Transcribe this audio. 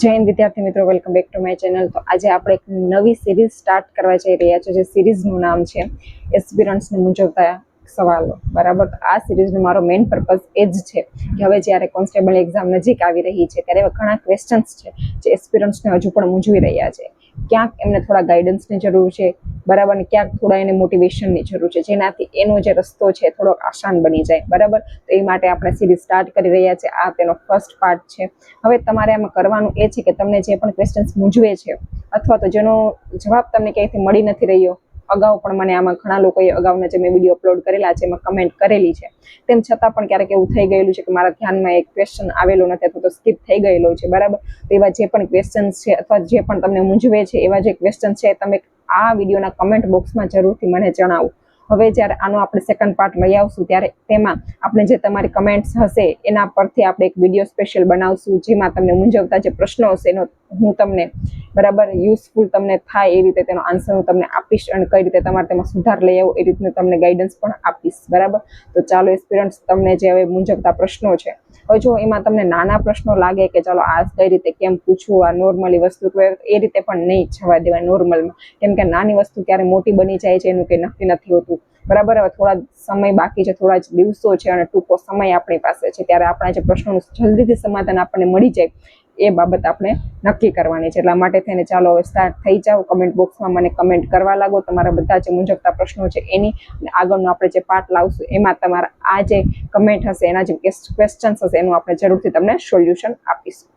જય હિન્દ વિદ્યાર્થી મિત્રો, welcome back to my channel. તો આજે આપણે એક નવી સિરીઝ સ્ટાર્ટ કરવા જઈ રહ્યા છે, જે સિરીઝનું નામ છે એસ્પિરન્ટ્સને મૂંઝવતા સવાલો। બરાબર, તો આ સિરીઝનો મારો મેઇન પર્પઝ એ જ છે કે હવે જ્યારે કોન્સ્ટેબલ એક્ઝામ નજીક આવી રહી છે ત્યારે એવા ઘણા ક્વેશ્ચન્સ છે જે એસ્પિરન્ટ્સને હજુ પણ મૂંઝવી રહ્યા છે। ક્યાંક એમને થોડા ગાઈડન્સની જરૂર છે, બરાબર, ને ક્યાંક થોડા એને મોટિવેશનની જરૂર છે, જેનાથી એનો જે રસ્તો છે થોડો આસાન બની જાય। બરાબર, તો એ માટે આપણે સિરીઝ સ્ટાર્ટ કરી રહ્યા છે। આ તેનો ફર્સ્ટ પાર્ટ છે। હવે તમારે આમાં કરવાનું એ છે કે તમને જે પણ ક્વેશ્ચન્સ મૂંઝવે છે અથવા તો જેનો જવાબ તમને ક્યાંયથી મળી નથી રહ્યો, અગાઉ પણ મને આમાં ઘણા લોકોએ અગાઉના જે મેં વિડીયો અપલોડ કરેલા છે એમાં કમેન્ટ કરેલી છે, તેમ છતાં પણ ક્યારેક એવું થઈ ગયેલું છે કે મારા ધ્યાનમાં એક ક્વેશ્ચન આવેલો નથી અથવા તો સ્કીપ થઈ ગયેલો છે। બરાબર, તો એવા જે પણ ક્વેશ્ચન્સ છે અથવા જે પણ તમને મૂંઝવે છે એવા જે ક્વેશ્ચન છે તમે આ વિડીયોના કમેન્ટ બોક્સમાં જરૂરથી મને જણાવો। હવે જ્યારે આનો આપણે સેકન્ડ પાર્ટ લઈ આવશું ત્યારે તેમાં આપણે જે તમારી કમેન્ટ્સ હશે એના પરથી આપણે એક વિડીયો સ્પેશિયલ બનાવશું, જેમાં તમને મૂંઝવતા જે પ્રશ્નો હશે એનો હું તમને બરાબર યુઝફુલ તમને થાય એ રીતે તેનો આન્સર હું તમને આપીશ અને કઈ રીતે તમારે તેમાં સુધાર લઈ આવો એ રીતનું તમને ગાઈડન્સ પણ આપીશ। બરાબર, તો ચાલો એસ્પિરન્ટ્સ, તમને જે હવે મૂંઝવતા પ્રશ્નો છે, હવે જો એમાં તમને નાના પ્રશ્નો લાગે કે ચાલો આ કઈ રીતે કેમ પૂછવું, આ નોર્મલી વસ્તુ એ રીતે પણ નહીં જવા દેવાય નોર્મલમાં, કેમ કે નાની વસ્તુ ક્યારે મોટી બની જાય છે એનું કંઈ નક્કી નથી હોતું। બરાબર, હવે થોડા સમય બાકી છે, થોડા જ દિવસો છે અને ટૂંકો સમય આપણી પાસે છે, ત્યારે આપણા જે પ્રશ્નોનું જલ્દીથી સમાધાન આપણને મળી જાય એ બાબત આપણે નક્કી કરવાની છે। એટલા માટે થઈને ચાલો હવે સ્ટાર્ટ થઈ જાઓ, કમેન્ટ બોક્સમાં મને કમેન્ટ કરવા લાગો તમારા બધા જે મૂંઝવતા પ્રશ્નો છે એની, અને આગળનો આપણે જે પાર્ટ લાવશું એમાં તમારા આ જે કમેન્ટ હશે એના જે ક્વેશ્ચન્સ હશે એનું આપણે જરૂરથી તમને સોલ્યુશન આપીશું।